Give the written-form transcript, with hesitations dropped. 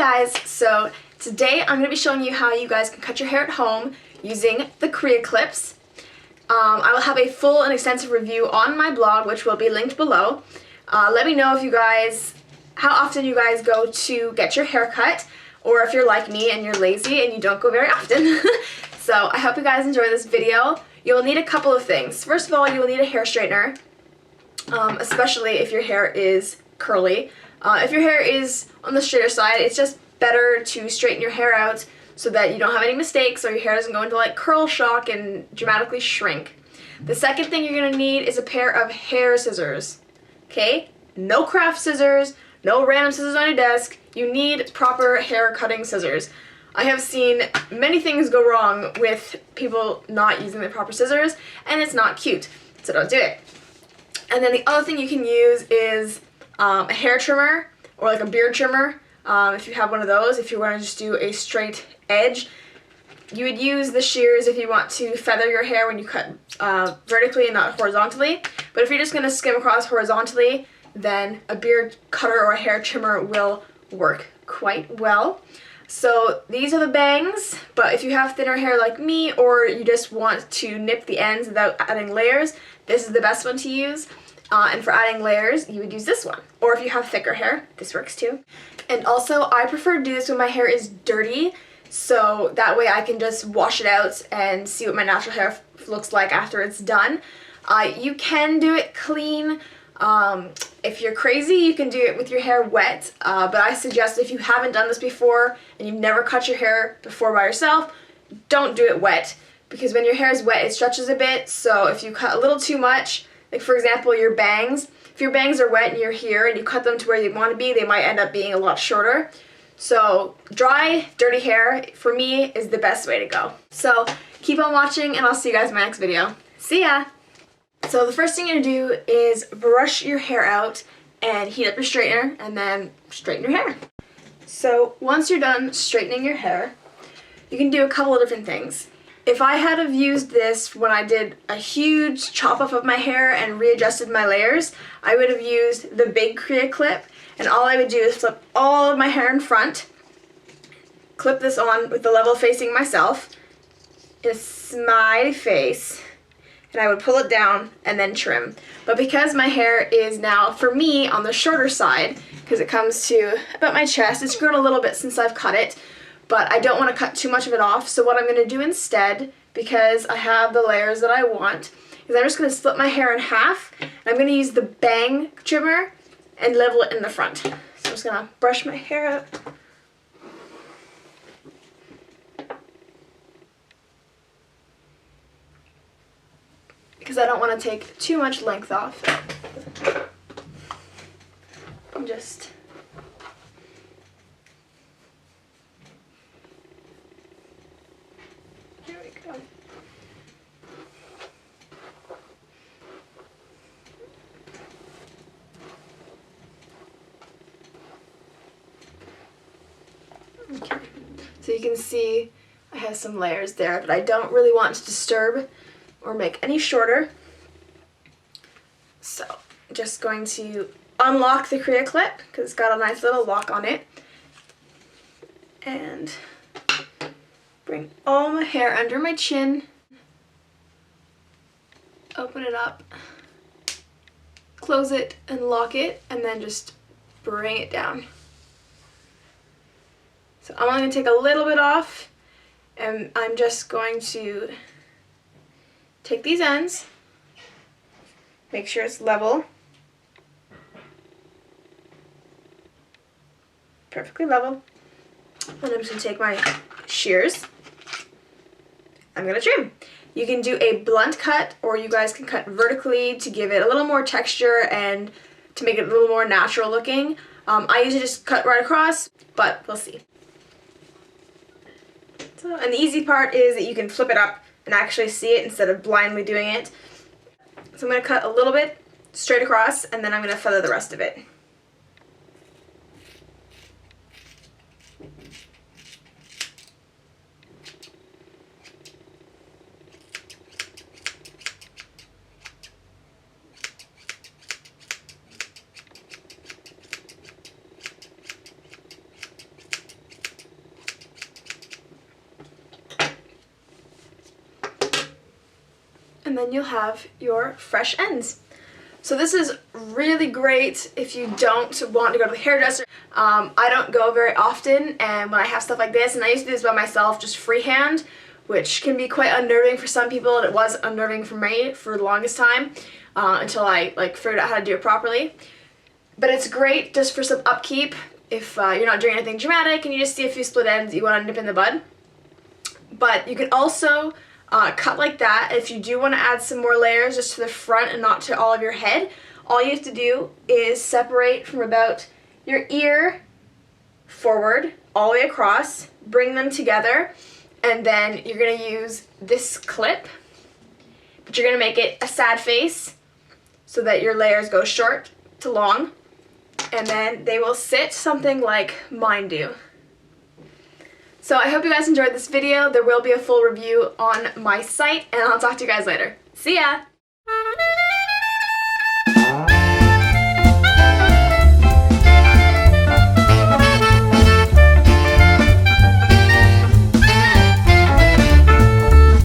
guys, so today I'm going to be showing you how you guys can cut your hair at home using the CreaClips. I will have a full and extensive review on my blog, which will be linked below. Let me know if you guys, how often you guys go to get your hair cut, or if you're like me and you're lazy and you don't go very often. So I hope you guys enjoy this video. You'll need a couple of things. First of all, you will need a hair straightener, especially if your hair is curly. If your hair is on the straighter side, it's just better to straighten your hair out so that you don't have any mistakes or your hair doesn't go into like curl shock and dramatically shrink. The second thing you're going to need is a pair of hair scissors. Okay? No craft scissors, no random scissors on your desk. You need proper hair cutting scissors. I have seen many things go wrong with people not using the proper scissors, and it's not cute, so don't do it. And then the other thing you can use is a hair trimmer or like a beard trimmer. If you have one of those, if you want to just do a straight edge, you would use the shears if you want to feather your hair when you cut vertically and not horizontally. But if you're just going to skim across horizontally, then a beard cutter or a hair trimmer will work quite well. So these are the bangs, but if you have thinner hair like me, or you just want to nip the ends without adding layers, this is the best one to use. And for adding layers, you would use this one. Or if you have thicker hair, this works too. And also, I prefer to do this when my hair is dirty, so that way I can just wash it out and see what my natural hair looks like after it's done. You can do it clean. If you're crazy, you can do it with your hair wet, but I suggest if you haven't done this before and you've never cut your hair before by yourself, don't do it wet, because when your hair is wet, it stretches a bit. So if you cut a little too much, like for example your bangs, if your bangs are wet and you're here and you cut them to where you want to be, they might end up being a lot shorter. So dry, dirty hair, for me, is the best way to go. So keep on watching and I'll see you guys in my next video. See ya! So the first thing you're going to do is brush your hair out and heat up your straightener and then straighten your hair. So once you're done straightening your hair, you can do a couple of different things. If I had have used this when I did a huge chop off of my hair and readjusted my layers, I would have used the big CreaClip, and all I would do is flip all of my hair in front, clip this on with the level facing myself, in a smiley face, and I would pull it down and then trim. But because my hair is now, for me, on the shorter side, because it comes to about my chest, it's grown a little bit since I've cut it, but I don't want to cut too much of it off. So what I'm going to do instead, because I have the layers that I want, is I'm just going to split my hair in half. And I'm going to use the bang trimmer and level it in the front. So I'm just going to brush my hair out. Because I don't want to take too much length off. And just there we go. Okay. So you can see I have some layers there that I don't really want to disturb or make any shorter. So I'm just going to unlock the CreaClip because it's got a nice little lock on it, and bring all my hair under my chin, open it up, close it and lock it, and then just bring it down. So I'm only going to take a little bit off, and I'm just going to take these ends, make sure it's level, perfectly level, and I'm just going to take my shears. I'm going to trim. You can do a blunt cut, or you guys can cut vertically to give it a little more texture and to make it a little more natural looking. I usually just cut right across, but we'll see. So, and the easy part is that you can flip it up and actually see it instead of blindly doing it. So I'm going to cut a little bit straight across, and then I'm going to feather the rest of it. and then you'll have your fresh ends. So this is really great if you don't want to go to the hairdresser. I don't go very often, and when I have stuff like this, and I used to do this by myself, just freehand, which can be quite unnerving for some people, and it was unnerving for me for the longest time until I figured out how to do it properly. But it's great just for some upkeep if you're not doing anything dramatic and you just see a few split ends that you want to nip in the bud. But you can also cut like that. If you do want to add some more layers just to the front and not to all of your head, all you have to do is separate from about your ear forward all the way across, bring them together, and then you're going to use this clip, but you're going to make it a sad face so that your layers go short to long, and then they will sit something like mine do. So I hope you guys enjoyed this video. There will be a full review on my site, and I'll talk to you guys later. See ya!